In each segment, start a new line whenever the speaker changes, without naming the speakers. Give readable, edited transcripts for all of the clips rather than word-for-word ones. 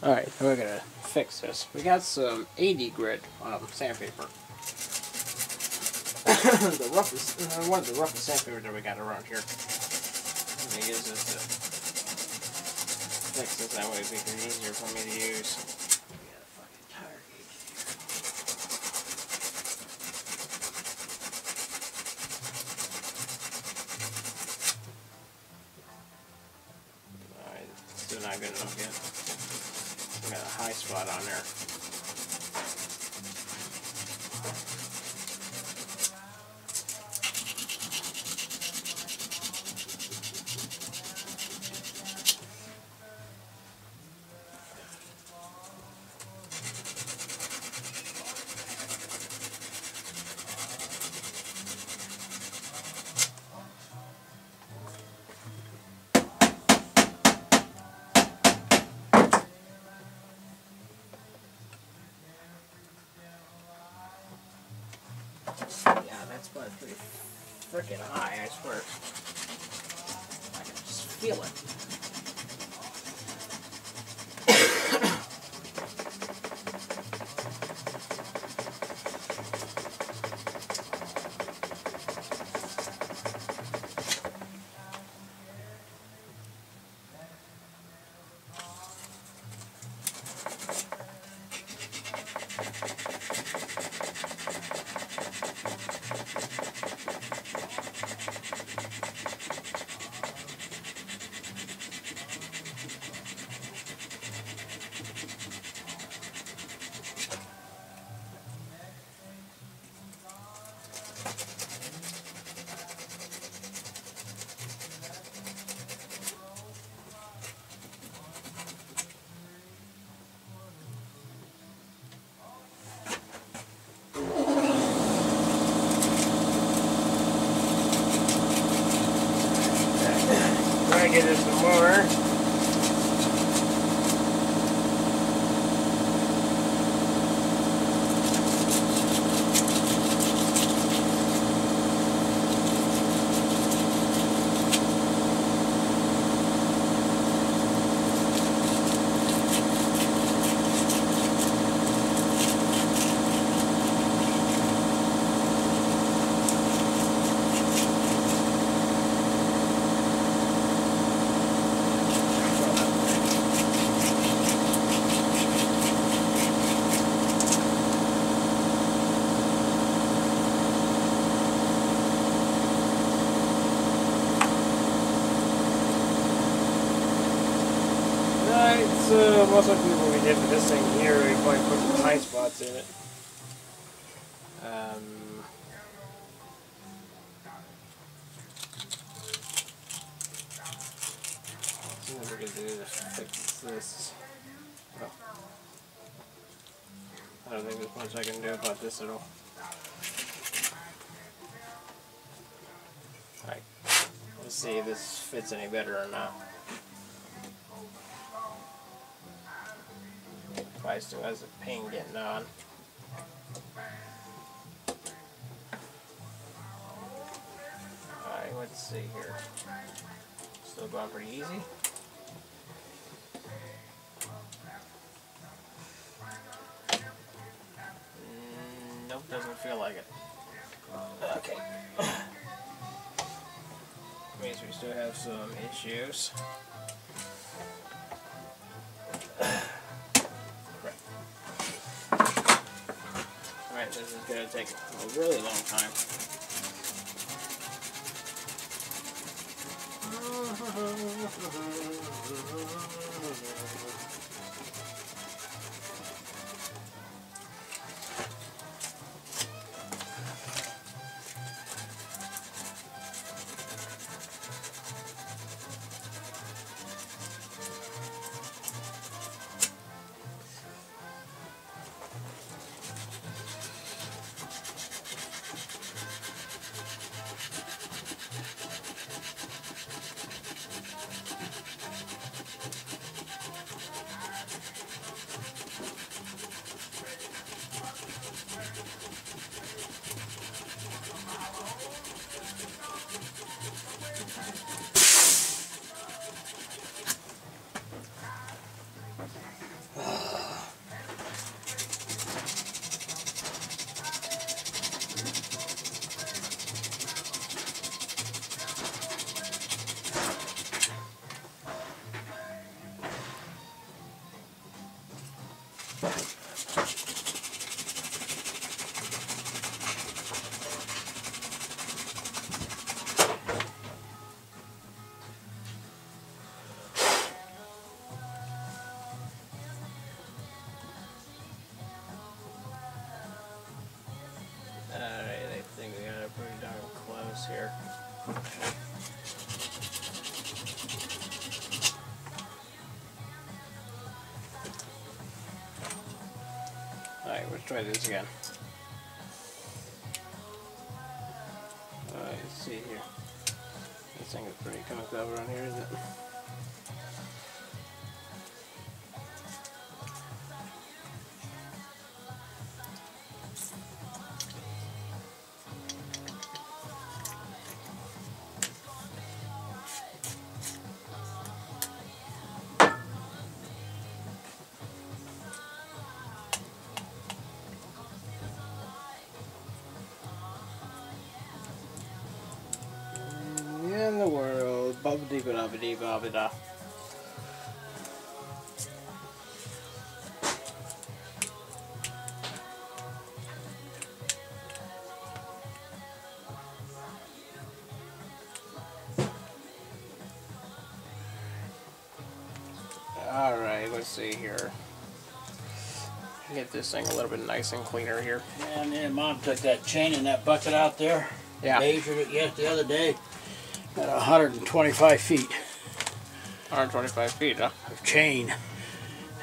Alright, we're gonna fix this. We got some 80 grit sandpaper. The roughest, one of the roughest sandpaper that we got around here. I'm gonna use this to fix this, that way it makes it easier for me to use. We got a fucking tire gauge here. Alright, still not good enough yet. We got a high spot on there. Yeah, that's probably pretty freaking high, I swear. I can just feel it. Get it some more. So most likely what we did with this thing here, we probably put some high spots in it. So what we're gonna do is fix this. Oh. I don't think there's much I can do about this at all. Alright, let's see if this fits any better or not. Probably still has a pain getting on. Alright, let's see here. Still going pretty easy. Nope, doesn't feel like it. Okay. Means we still have some issues. Alright, this is going to take a really long time. Alright, I think we got it pretty darn close here. Alright, let's try this again. Alright, let's see here. This thing is pretty conked up around here, isn't it? In the world, ba-ba-dee-ba-da-ba-dee-ba-ba-da. Alright, let's see here. Get this thing a little bit nice and cleaner here.
And then Mom took that chain in that bucket out there.
Yeah.
Measured it the other day at 125 feet.
125 feet, huh?
Of chain.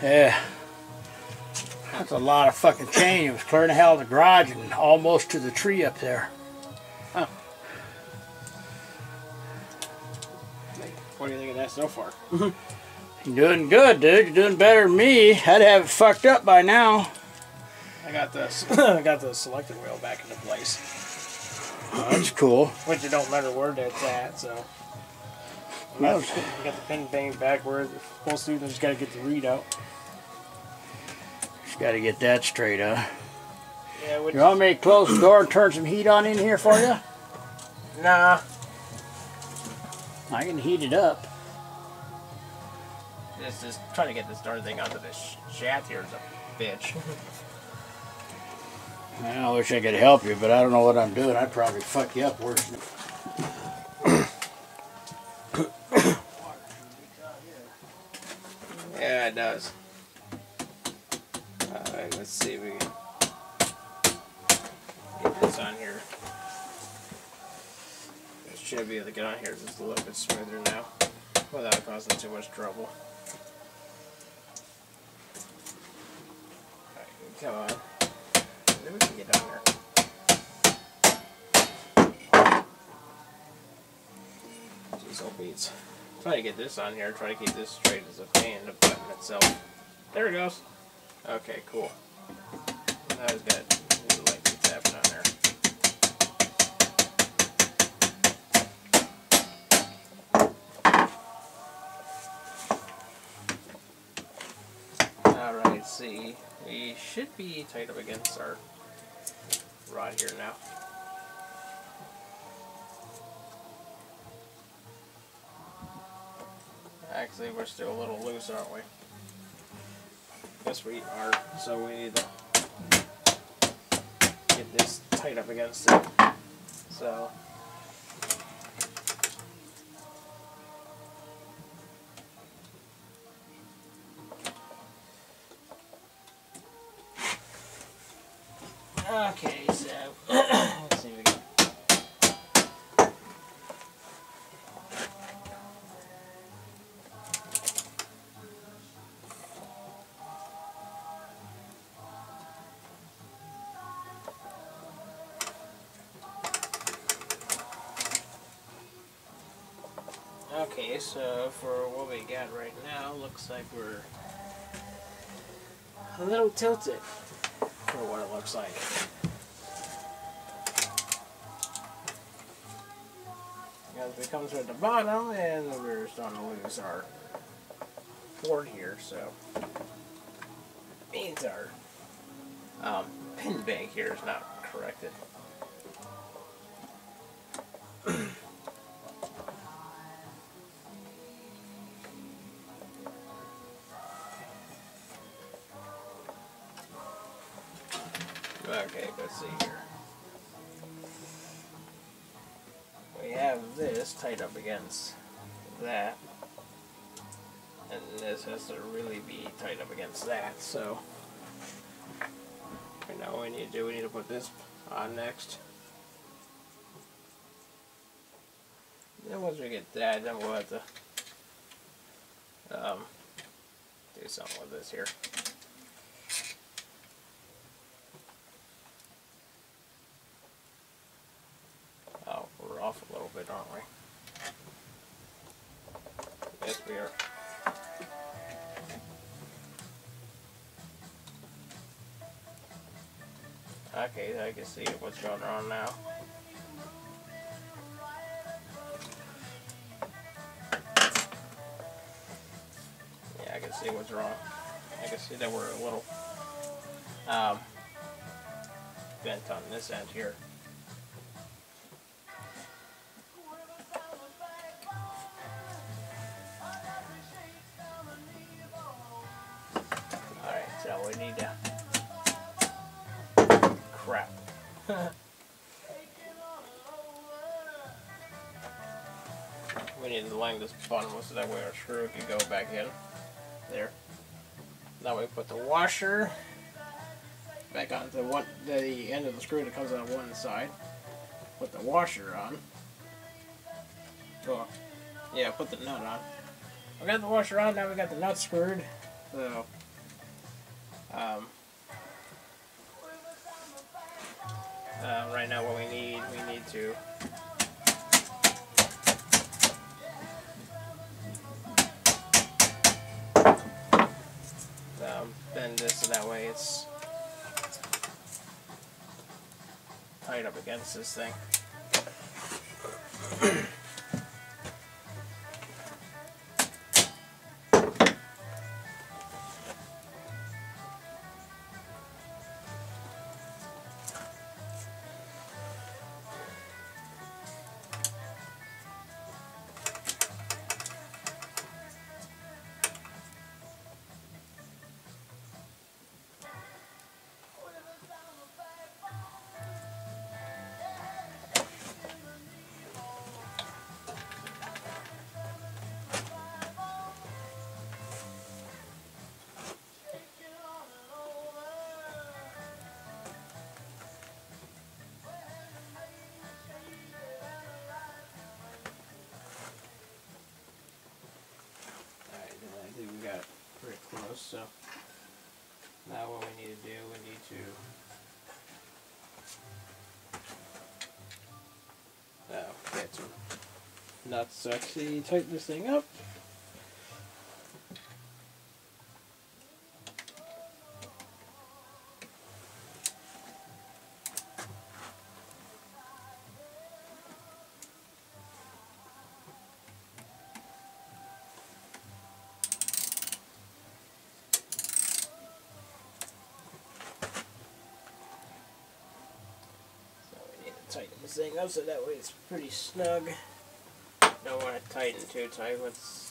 Yeah. That's a lot of fucking chain. It was clear to hell in the garage and almost to the tree up there.
Huh. What do you think of that so far?
You're doing good, dude. You're doing better than me. I'd have it fucked up by now.
I got this. I got the selector wheel back into place.
Oh, that's cool.
Which it don't matter where that's at, so. We got the pin banged back where it's supposed to. Just got to get the read out.
Just got to get that straight, huh?
Yeah.
You want me to close the door and turn some heat on in here for you?
Nah.
I can heat it up.
Just trying to get this darn thing onto this shaft here is a bitch.
I wish I could help you, but I don't know what I'm doing. I'd probably fuck you up worse.
Yeah, it does. Alright, let's see if we can get this on here. It should be able to get on here just a little bit smoother now without causing too much trouble. Alright, come on. Then we can get on there. Jeez, old beats. Try to get this on here. Try to keep this straight as a fan, the button itself. There it goes. Okay, cool. Now it's got the light tapping on there. Alright, let's see. We should be tight up against our rod here now. Actually, we're still a little loose, aren't we? Yes, we are. So we need to get this tight up against it. So. Okay, so let's see if we can. Okay, so for what we got right now, looks like we're a little tilted for what it looks like. As we come to the bottom, and we're starting to lose our board here, so means our pin bank here is not corrected. Okay, let's see here. We have this tight up against that. And this has to really be tight up against that, so right now what we need to do, we need to put this on next. Then once we get that, then we'll have to do something with this here. Oh, we're off a little bit, aren't we? Yes, we are. Okay, I can see what's going on now. Yeah, I can see what's wrong. I can see that we're a little bent on this end here. Alright, so we need to... Crap. We need to line this bottom so that way our screw can go back in. There. Now we put the washer back onto the end of the screw that comes on one side. Put the washer on. Oh, yeah, put the nut on. We got the washer on, now we got the nut screwed. So, right now what we need to bend this so that way it's tight up against this thing. We got pretty close, so now what we need to do, we need to get some nuts to actually tighten this thing up. Tighten this thing up so that way it's pretty snug. Don't want to tighten too tight.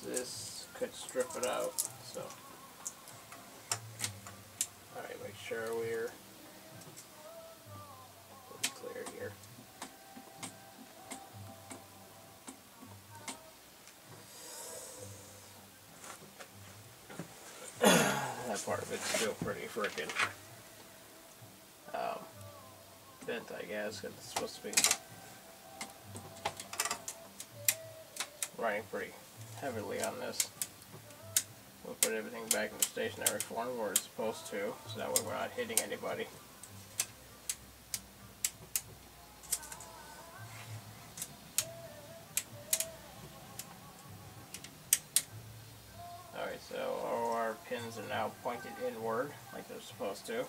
This could strip it out. So, alright, make sure we're clear here. That part of it's still pretty frickin' bent, I guess, because it's supposed to be running pretty heavily on this. We'll put everything back in the stationary form where it's supposed to, so that way we're not hitting anybody. Alright, so all our pins are now pointed inward, like they're supposed to.